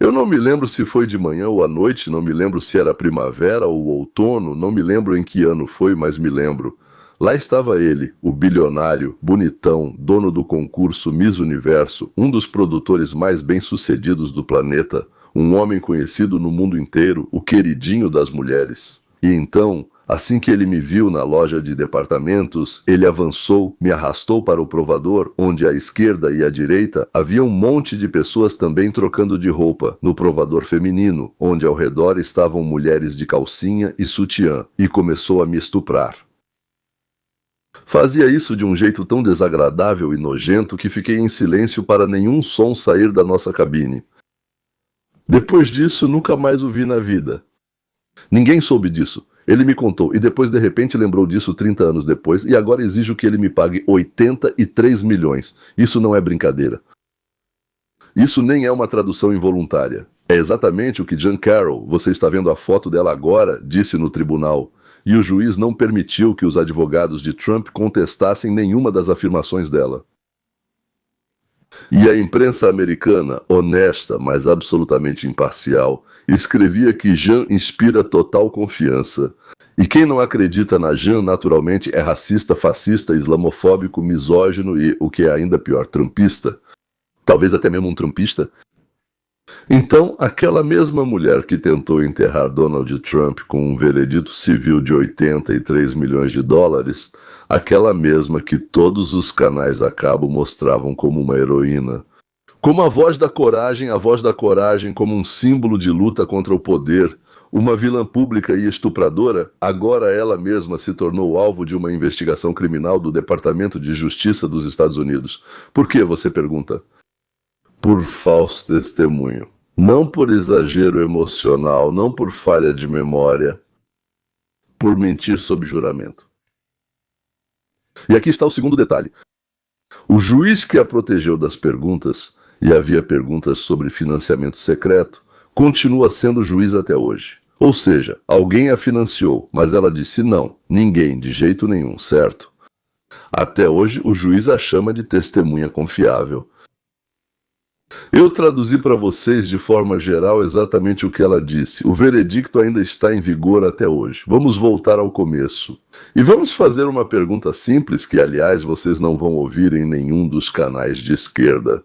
Eu não me lembro se foi de manhã ou à noite, não me lembro se era primavera ou outono, não me lembro em que ano foi, mas me lembro. Lá estava ele, o bilionário, bonitão, dono do concurso Miss Universo, um dos produtores mais bem-sucedidos do planeta, um homem conhecido no mundo inteiro, o queridinho das mulheres. E então, assim que ele me viu na loja de departamentos, ele avançou, me arrastou para o provador, onde à esquerda e à direita havia um monte de pessoas também trocando de roupa, no provador feminino, onde ao redor estavam mulheres de calcinha e sutiã, e começou a me estuprar. Fazia isso de um jeito tão desagradável e nojento que fiquei em silêncio para nenhum som sair da nossa cabine. Depois disso, nunca mais o vi na vida. Ninguém soube disso. Ele me contou e depois de repente lembrou disso 30 anos depois e agora exijo que ele me pague 83 milhões. Isso não é brincadeira. Isso nem é uma tradução involuntária. É exatamente o que Jan Carroll, você está vendo a foto dela agora, disse no tribunal. E o juiz não permitiu que os advogados de Trump contestassem nenhuma das afirmações dela. E a imprensa americana, honesta, mas absolutamente imparcial, escrevia que Jan inspira total confiança. E quem não acredita na Jan, naturalmente, é racista, fascista, islamofóbico, misógino e, o que é ainda pior, trumpista. Talvez até mesmo um trumpista. Então, aquela mesma mulher que tentou enterrar Donald Trump com um veredito civil de 83 milhões de dólares, aquela mesma que todos os canais a cabo mostravam como uma heroína, como a voz da coragem como um símbolo de luta contra o poder, uma vilã pública e estupradora, agora ela mesma se tornou alvo de uma investigação criminal do Departamento de Justiça dos Estados Unidos. Por que, você pergunta? Por falso testemunho. Não por exagero emocional, não por falha de memória, por mentir sob juramento. E aqui está o segundo detalhe. O juiz que a protegeu das perguntas, e havia perguntas sobre financiamento secreto, continua sendo juiz até hoje. Ou seja, alguém a financiou, mas ela disse não, ninguém, de jeito nenhum, certo? Até hoje o juiz a chama de testemunha confiável. Eu traduzi para vocês de forma geral exatamente o que ela disse. O veredicto ainda está em vigor até hoje. Vamos voltar ao começo. E vamos fazer uma pergunta simples que, aliás, vocês não vão ouvir em nenhum dos canais de esquerda.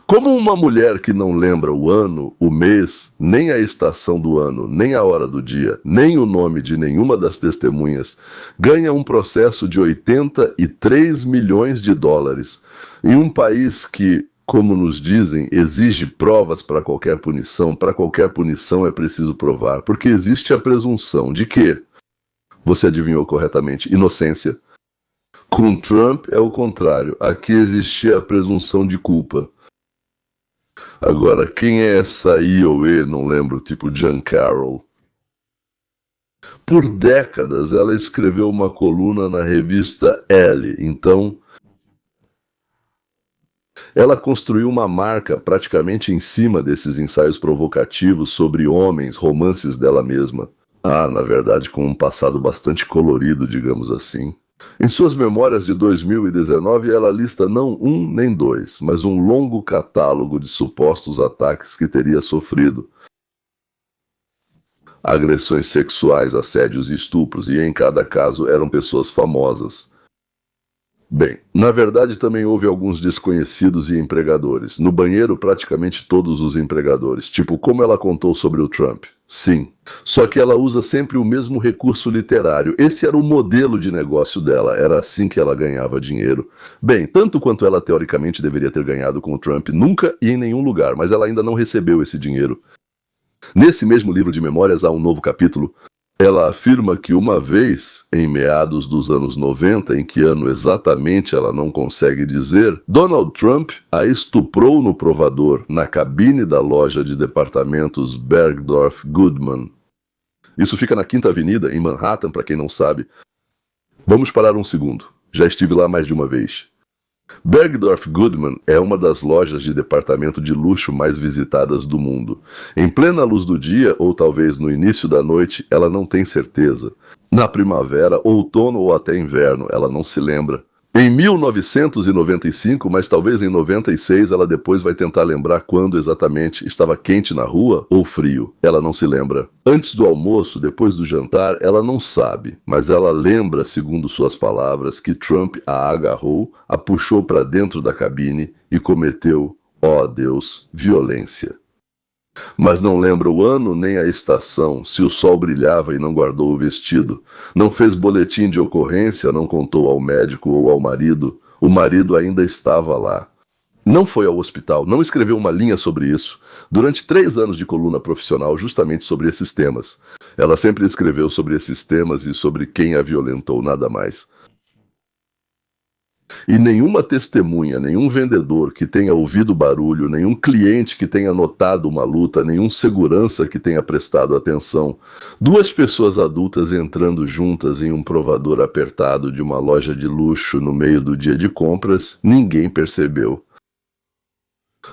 Como uma mulher que não lembra o ano, o mês, nem a estação do ano, nem a hora do dia, nem o nome de nenhuma das testemunhas, ganha um processo de 83 milhões de dólares em um país que, como nos dizem, exige provas para qualquer punição é preciso provar, porque existe a presunção de que, você adivinhou corretamente, inocência. Com Trump é o contrário, aqui existia a presunção de culpa. Agora, quem é essa I ou E, não lembro, tipo Jan Carroll? Por décadas ela escreveu uma coluna na revista Elle, então ela construiu uma marca praticamente em cima desses ensaios provocativos sobre homens, romances dela mesma. Na verdade, com um passado bastante colorido, digamos assim. Em suas memórias de 2019, ela lista não um nem dois, mas um longo catálogo de supostos ataques que teria sofrido. Agressões sexuais, assédios e estupros, e em cada caso eram pessoas famosas. Bem, na verdade também houve alguns desconhecidos e empregadores. No banheiro, praticamente todos os empregadores. Tipo, como ela contou sobre o Trump. Sim. Só que ela usa sempre o mesmo recurso literário. Esse era o modelo de negócio dela. Era assim que ela ganhava dinheiro. Bem, tanto quanto ela teoricamente deveria ter ganhado com o Trump, nunca e em nenhum lugar. Mas ela ainda não recebeu esse dinheiro. Nesse mesmo livro de memórias há um novo capítulo. Ela afirma que uma vez, em meados dos anos 90, em que ano exatamente ela não consegue dizer, Donald Trump a estuprou no provador, na cabine da loja de departamentos Bergdorf Goodman. Isso fica na 5ª Avenida, em Manhattan, para quem não sabe. Vamos parar um segundo. Já estive lá mais de uma vez. Bergdorf Goodman é uma das lojas de departamento de luxo mais visitadas do mundo. Em plena luz do dia, ou talvez no início da noite, ela não tem certeza. Na primavera, outono ou até inverno, ela não se lembra. Em 1995, mas talvez em 96, ela depois vai tentar lembrar quando exatamente estava quente na rua ou frio. Ela não se lembra. Antes do almoço, depois do jantar, ela não sabe, mas ela lembra, segundo suas palavras, que Trump a agarrou, a puxou para dentro da cabine e cometeu, ó Deus, violência. Mas não lembra o ano nem a estação, se o sol brilhava e não guardou o vestido. Não fez boletim de ocorrência, não contou ao médico ou ao marido. O marido ainda estava lá. Não foi ao hospital, não escreveu uma linha sobre isso. Durante 3 anos de coluna profissional justamente sobre esses temas. Ela sempre escreveu sobre esses temas e sobre quem a violentou, nada mais. E nenhuma testemunha, nenhum vendedor que tenha ouvido barulho, nenhum cliente que tenha notado uma luta, nenhum segurança que tenha prestado atenção. 2 pessoas adultas entrando juntas em um provador apertado de uma loja de luxo no meio do dia de compras, ninguém percebeu.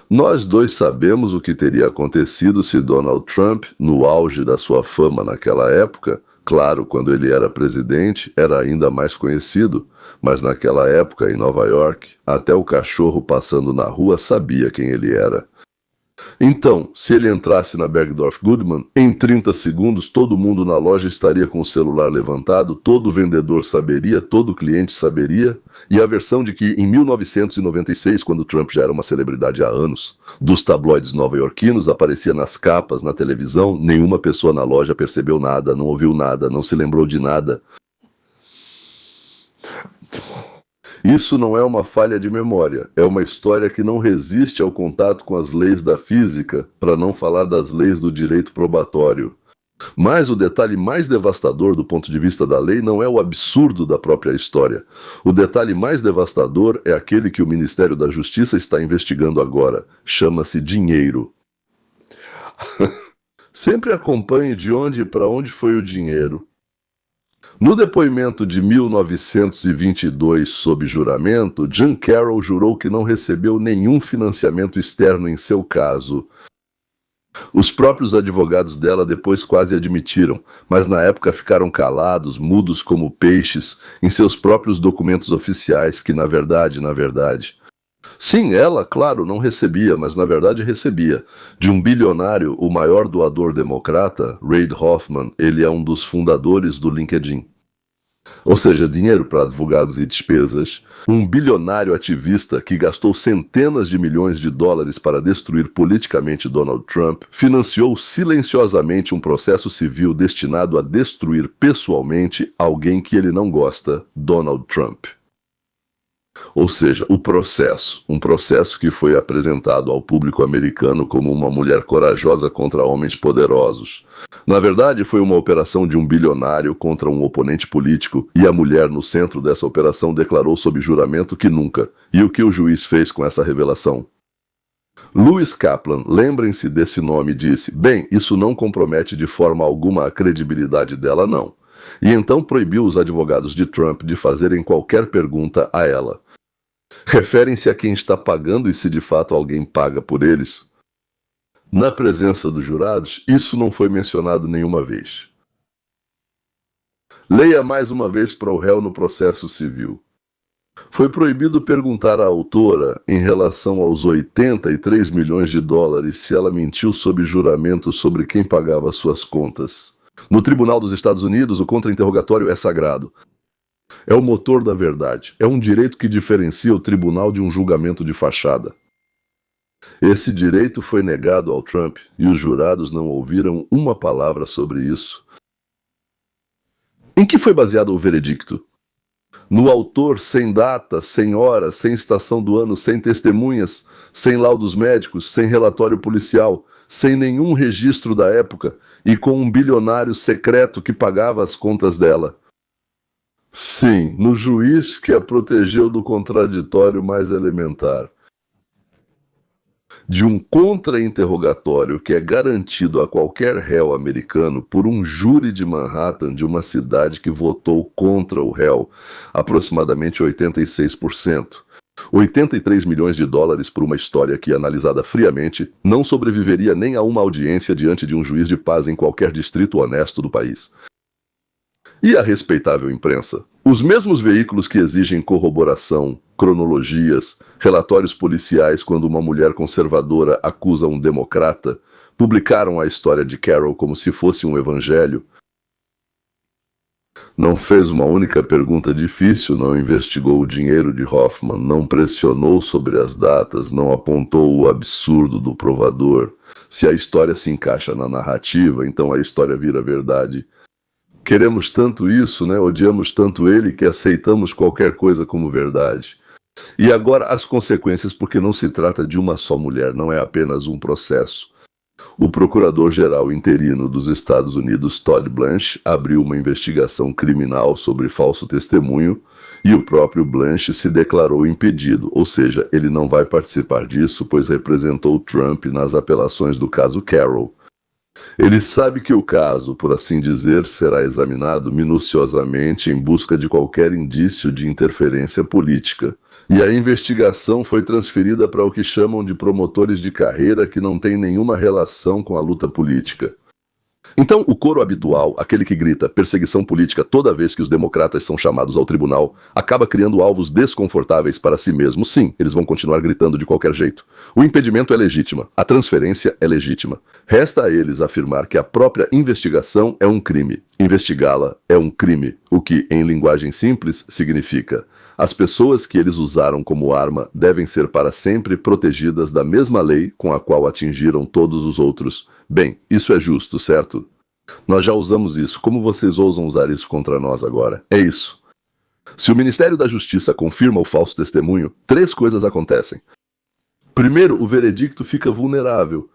Nós 2 sabemos o que teria acontecido se Donald Trump, no auge da sua fama naquela época, claro, quando ele era presidente, era ainda mais conhecido, mas naquela época, em Nova York, até o cachorro passando na rua sabia quem ele era. Então, se ele entrasse na Bergdorf Goodman, em 30 segundos todo mundo na loja estaria com o celular levantado, todo vendedor saberia, todo cliente saberia, e a versão de que em 1996, quando Trump já era uma celebridade há anos, dos tabloides nova-iorquinos, aparecia nas capas, na televisão, nenhuma pessoa na loja percebeu nada, não ouviu nada, não se lembrou de nada. Isso não é uma falha de memória, é uma história que não resiste ao contato com as leis da física, para não falar das leis do direito probatório. Mas o detalhe mais devastador do ponto de vista da lei não é o absurdo da própria história. O detalhe mais devastador é aquele que o Ministério da Justiça está investigando agora. Chama-se dinheiro. Sempre acompanhe de onde e para onde foi o dinheiro. No depoimento de 1922 sob juramento, Jean Carroll jurou que não recebeu nenhum financiamento externo em seu caso. Os próprios advogados dela depois quase admitiram, mas na época ficaram calados, mudos como peixes, em seus próprios documentos oficiais, que na verdade... Sim, ela, claro, não recebia, mas na verdade recebia. De um bilionário, o maior doador democrata, Reid Hoffman, ele é um dos fundadores do LinkedIn. Ou seja, dinheiro para advogados e despesas. Um bilionário ativista que gastou centenas de milhões de dólares para destruir politicamente Donald Trump, financiou silenciosamente um processo civil destinado a destruir pessoalmente alguém que ele não gosta, Donald Trump. Ou seja, um processo que foi apresentado ao público americano como uma mulher corajosa contra homens poderosos. Na verdade, foi uma operação de um bilionário contra um oponente político, e a mulher no centro dessa operação declarou sob juramento que nunca. E o que o juiz fez com essa revelação? Lewis Kaplan, lembrem-se desse nome, disse: bem, isso não compromete de forma alguma a credibilidade dela, não. E então proibiu os advogados de Trump de fazerem qualquer pergunta a ela. Referem-se a quem está pagando e se de fato alguém paga por eles? Na presença dos jurados, isso não foi mencionado nenhuma vez. Leia mais uma vez para o réu no processo civil. Foi proibido perguntar à autora, em relação aos 83 milhões de dólares, se ela mentiu sob juramento sobre quem pagava suas contas. No Tribunal dos Estados Unidos, o contra-interrogatório é sagrado. É o motor da verdade. É um direito que diferencia o tribunal de um julgamento de fachada. Esse direito foi negado ao Trump e os jurados não ouviram uma palavra sobre isso. Em que foi baseado o veredicto? No autor sem data, sem hora, sem estação do ano, sem testemunhas, sem laudos médicos, sem relatório policial, sem nenhum registro da época e com um bilionário secreto que pagava as contas dela. Sim, no juiz que a protegeu do contraditório mais elementar. De um contra-interrogatório que é garantido a qualquer réu americano por um júri de Manhattan de uma cidade que votou contra o réu, aproximadamente 86%. 83 milhões de dólares por uma história que, analisada friamente, não sobreviveria nem a uma audiência diante de um juiz de paz em qualquer distrito honesto do país. E a respeitável imprensa? Os mesmos veículos que exigem corroboração, cronologias, relatórios policiais quando uma mulher conservadora acusa um democrata, publicaram a história de Carol como se fosse um evangelho. Não fez uma única pergunta difícil, não investigou o dinheiro de Hoffman, não pressionou sobre as datas, não apontou o absurdo do provador. Se a história se encaixa na narrativa, então a história vira verdade. Queremos tanto isso, né? Odiamos tanto ele que aceitamos qualquer coisa como verdade. E agora as consequências, porque não se trata de uma só mulher, não é apenas um processo. O procurador-geral interino dos Estados Unidos, Todd Blanche, abriu uma investigação criminal sobre falso testemunho e o próprio Blanche se declarou impedido, ou seja, ele não vai participar disso, pois representou Trump nas apelações do caso Carol. Ele sabe que o caso, por assim dizer, será examinado minuciosamente em busca de qualquer indício de interferência política. E a investigação foi transferida para o que chamam de promotores de carreira que não tem nenhuma relação com a luta política. Então, o coro habitual, aquele que grita perseguição política toda vez que os democratas são chamados ao tribunal, acaba criando alvos desconfortáveis para si mesmo. Sim, eles vão continuar gritando de qualquer jeito. O impedimento é legítimo, a transferência é legítima. Resta a eles afirmar que a própria investigação é um crime. Investigá-la é um crime, o que, em linguagem simples, significa: as pessoas que eles usaram como arma devem ser para sempre protegidas da mesma lei com a qual atingiram todos os outros. Bem, isso é justo, certo? Nós já usamos isso. Como vocês ousam usar isso contra nós agora? É isso. Se o Ministério da Justiça confirma o falso testemunho, 3 coisas acontecem. Primeiro, o veredicto fica vulnerável.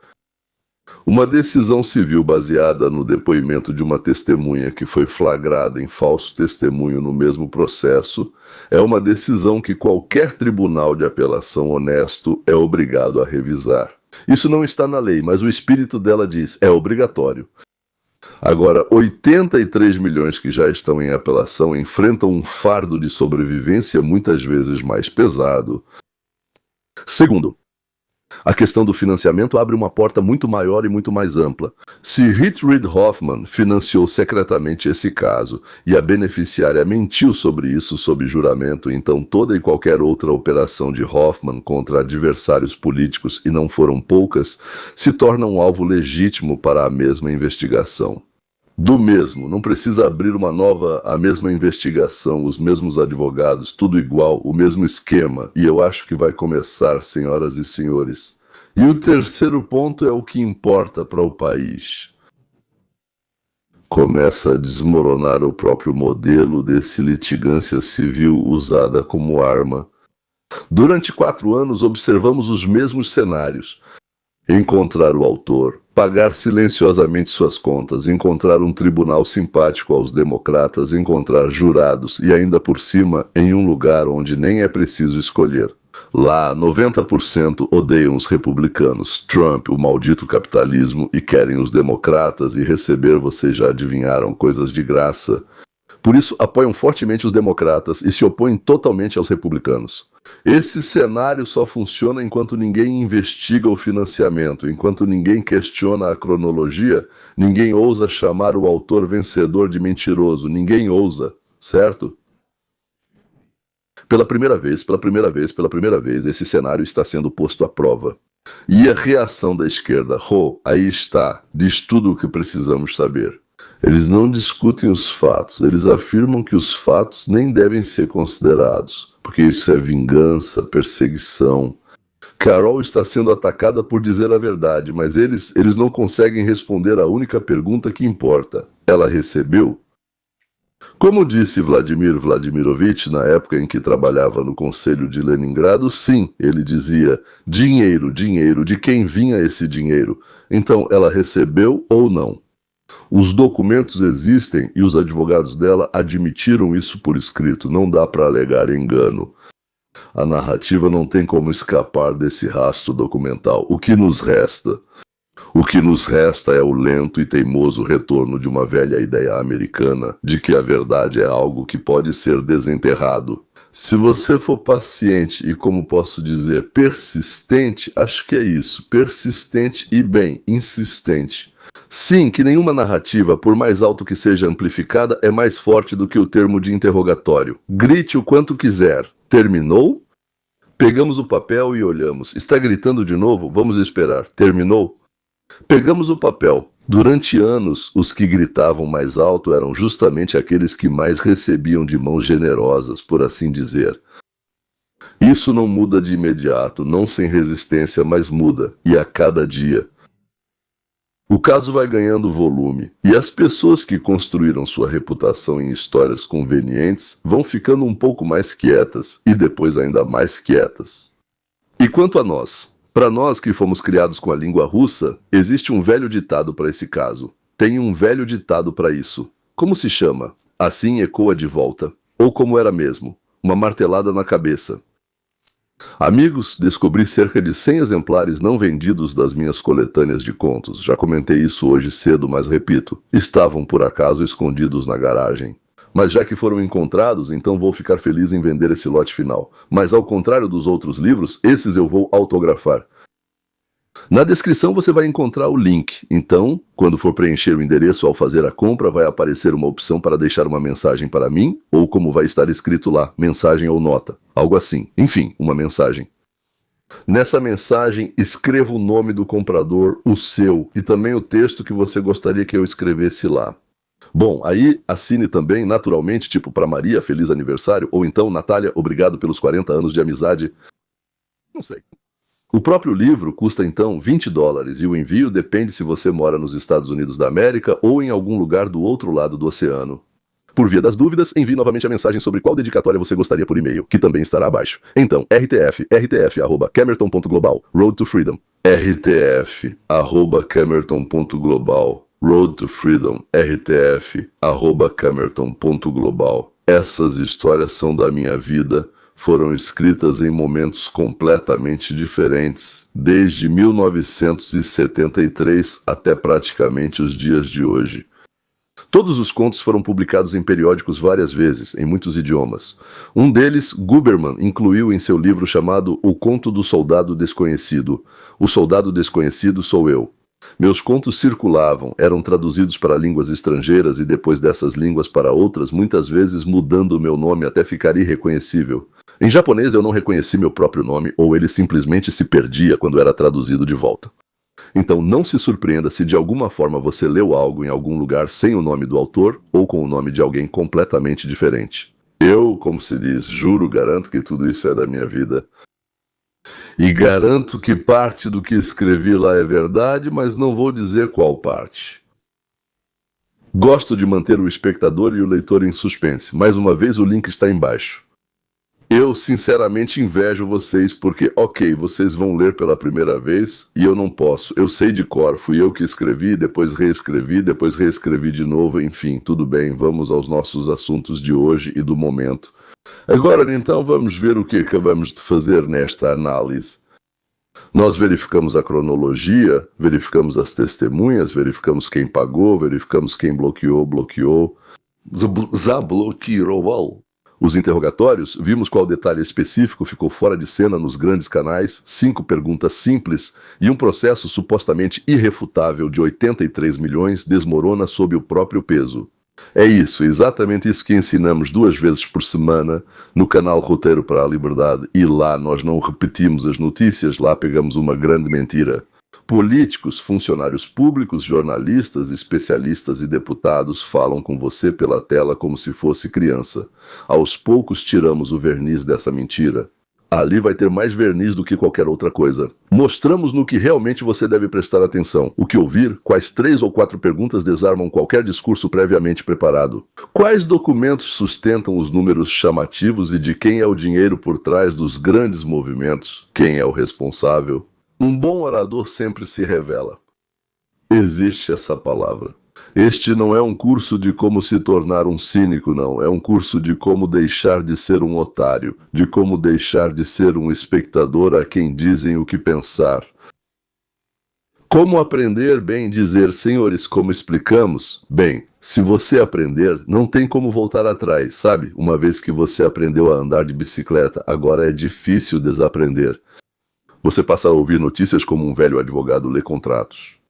Uma decisão civil baseada no depoimento de uma testemunha que foi flagrada em falso testemunho no mesmo processo é uma decisão que qualquer tribunal de apelação honesto é obrigado a revisar. Isso não está na lei, mas o espírito dela diz: é obrigatório. Agora, 83 milhões que já estão em apelação enfrentam um fardo de sobrevivência muitas vezes mais pesado. Segundo, a questão do financiamento abre uma porta muito maior e muito mais ampla. Se Heath Reid Hoffman financiou secretamente esse caso e a beneficiária mentiu sobre isso sob juramento, então toda e qualquer outra operação de Hoffman contra adversários políticos, e não foram poucas, se torna um alvo legítimo para a mesma investigação. Do mesmo, não precisa abrir uma nova, a mesma investigação, os mesmos advogados, tudo igual, o mesmo esquema, e eu acho que vai começar, senhoras e senhores. E o terceiro ponto é o que importa para o país. Começa a desmoronar o próprio modelo desse litigância civil usada como arma. Durante 4 anos observamos os mesmos cenários. Encontrar o autor, pagar silenciosamente suas contas, encontrar um tribunal simpático aos democratas, encontrar jurados e ainda por cima em um lugar onde nem é preciso escolher. Lá, 90% odeiam os republicanos, Trump, o maldito capitalismo, e querem os democratas e receber, vocês já adivinharam, coisas de graça. Por isso, apoiam fortemente os democratas e se opõem totalmente aos republicanos. Esse cenário só funciona enquanto ninguém investiga o financiamento, enquanto ninguém questiona a cronologia, ninguém ousa chamar o autor vencedor de mentiroso, ninguém ousa, certo? Pela primeira vez, esse cenário está sendo posto à prova. E a reação da esquerda, aí está, diz tudo o que precisamos saber. Eles não discutem os fatos, eles afirmam que os fatos nem devem ser considerados, porque isso é vingança, perseguição. Carol está sendo atacada por dizer a verdade, mas eles não conseguem responder a única pergunta que importa. Ela recebeu? Como disse Vladimir Vladimirovich na época em que trabalhava no Conselho de Leningrado, sim, ele dizia: dinheiro, dinheiro, de quem vinha esse dinheiro? Então, ela recebeu ou não? Os documentos existem e os advogados dela admitiram isso por escrito, não dá para alegar engano. A narrativa não tem como escapar desse rastro documental. O que nos resta? O que nos resta é o lento e teimoso retorno de uma velha ideia americana de que a verdade é algo que pode ser desenterrado. Se você for paciente e, como posso dizer, persistente, acho que é isso. Persistente e, bem, insistente. Sim, que nenhuma narrativa, por mais alto que seja amplificada, é mais forte do que o termo de interrogatório. Grite o quanto quiser. Terminou? Pegamos o papel e olhamos. Está gritando de novo? Vamos esperar. Terminou? Pegamos o papel. Durante anos, os que gritavam mais alto eram justamente aqueles que mais recebiam de mãos generosas, por assim dizer. Isso não muda de imediato, não sem resistência, mas muda, e a cada dia. O caso vai ganhando volume, e as pessoas que construíram sua reputação em histórias convenientes vão ficando um pouco mais quietas, e depois ainda mais quietas. E quanto a nós? Para nós que fomos criados com a língua russa, existe um velho ditado para esse caso. Tem um velho ditado para isso. Como se chama? Assim ecoa de volta. Ou como era mesmo, uma martelada na cabeça. Amigos, descobri cerca de 100 exemplares não vendidos das minhas coletâneas de contos. Já comentei isso hoje cedo, mas repito, estavam por acaso escondidos na garagem. Mas já que foram encontrados, então vou ficar feliz em vender esse lote final. Mas ao contrário dos outros livros, esses eu vou autografar. Na descrição você vai encontrar o link. Então, quando for preencher o endereço ao fazer a compra, vai aparecer uma opção para deixar uma mensagem para mim, ou como vai estar escrito lá, mensagem ou nota. Algo assim. Enfim, uma mensagem. Nessa mensagem, escreva o nome do comprador, o seu, e também o texto que você gostaria que eu escrevesse lá. Bom, aí assine também, naturalmente, tipo para Maria, feliz aniversário, ou então, Natália, obrigado pelos 40 anos de amizade. Não sei. O próprio livro custa então $20 e o envio depende se você mora nos Estados Unidos da América ou em algum lugar do outro lado do oceano. Por via das dúvidas, envie novamente a mensagem sobre qual dedicatória você gostaria por e-mail, que também estará abaixo. Então, rtf@camerton.global, Road to Freedom. rtf@camerton.global. Road to Freedom, rtf@camerton.global. Essas histórias são da minha vida, foram escritas em momentos completamente diferentes, desde 1973 até praticamente os dias de hoje. Todos os contos foram publicados em periódicos várias vezes, em muitos idiomas. Um deles, Guberman, incluiu em seu livro chamado O Conto do Soldado Desconhecido. O Soldado Desconhecido sou eu. Meus contos circulavam, eram traduzidos para línguas estrangeiras e depois dessas línguas para outras, muitas vezes mudando o meu nome até ficar irreconhecível. Em japonês eu não reconheci meu próprio nome, ou ele simplesmente se perdia quando era traduzido de volta. Então não se surpreenda se de alguma forma você leu algo em algum lugar sem o nome do autor ou com o nome de alguém completamente diferente. Eu, como se diz, juro, garanto que tudo isso é da minha vida. E garanto que parte do que escrevi lá é verdade, mas não vou dizer qual parte. Gosto de manter o espectador e o leitor em suspense. Mais uma vez, o link está embaixo. Eu, sinceramente, invejo vocês porque, ok, vocês vão ler pela primeira vez e eu não posso. Eu sei de cor, fui eu que escrevi, depois reescrevi de novo, enfim, tudo bem, vamos aos nossos assuntos de hoje e do momento. Agora, então, vamos ver o que acabamos de fazer nesta análise. Nós verificamos a cronologia, verificamos as testemunhas, verificamos quem pagou, verificamos quem bloqueou, zabloqueou os interrogatórios, vimos qual detalhe específico ficou fora de cena nos grandes canais, 5 perguntas simples e um processo supostamente irrefutável de 83 milhões desmorona sob o próprio peso. É isso, exatamente isso que ensinamos 2 vezes por semana no canal Roteiro para a Liberdade, e lá nós não repetimos as notícias, lá pegamos uma grande mentira. Políticos, funcionários públicos, jornalistas, especialistas e deputados falam com você pela tela como se fosse criança. Aos poucos tiramos o verniz dessa mentira. Ali vai ter mais verniz do que qualquer outra coisa. Mostramos no que realmente você deve prestar atenção. O que ouvir, quais 3 ou 4 perguntas desarmam qualquer discurso previamente preparado. Quais documentos sustentam os números chamativos e de quem é o dinheiro por trás dos grandes movimentos? Quem é o responsável? Um bom orador sempre se revela. Existe essa palavra. Este não é um curso de como se tornar um cínico, não. É um curso de como deixar de ser um otário, de como deixar de ser um espectador a quem dizem o que pensar. Como aprender? Bem, dizer, senhores, como explicamos? Bem, se você aprender, não tem como voltar atrás, sabe? Uma vez que você aprendeu a andar de bicicleta, agora é difícil desaprender. Você passa a ouvir notícias como um velho advogado lê contratos.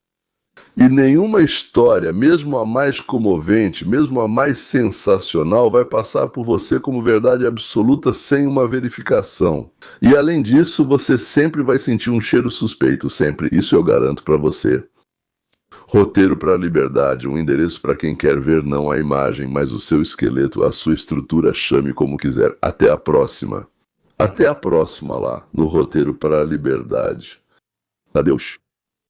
E nenhuma história, mesmo a mais comovente, mesmo a mais sensacional, vai passar por você como verdade absoluta sem uma verificação. E além disso, você sempre vai sentir um cheiro suspeito, sempre. Isso eu garanto para você. Roteiro para a liberdade, um endereço para quem quer ver não a imagem, mas o seu esqueleto, a sua estrutura, chame como quiser. Até a próxima. Até a próxima lá, no Roteiro para a Liberdade. Adeus.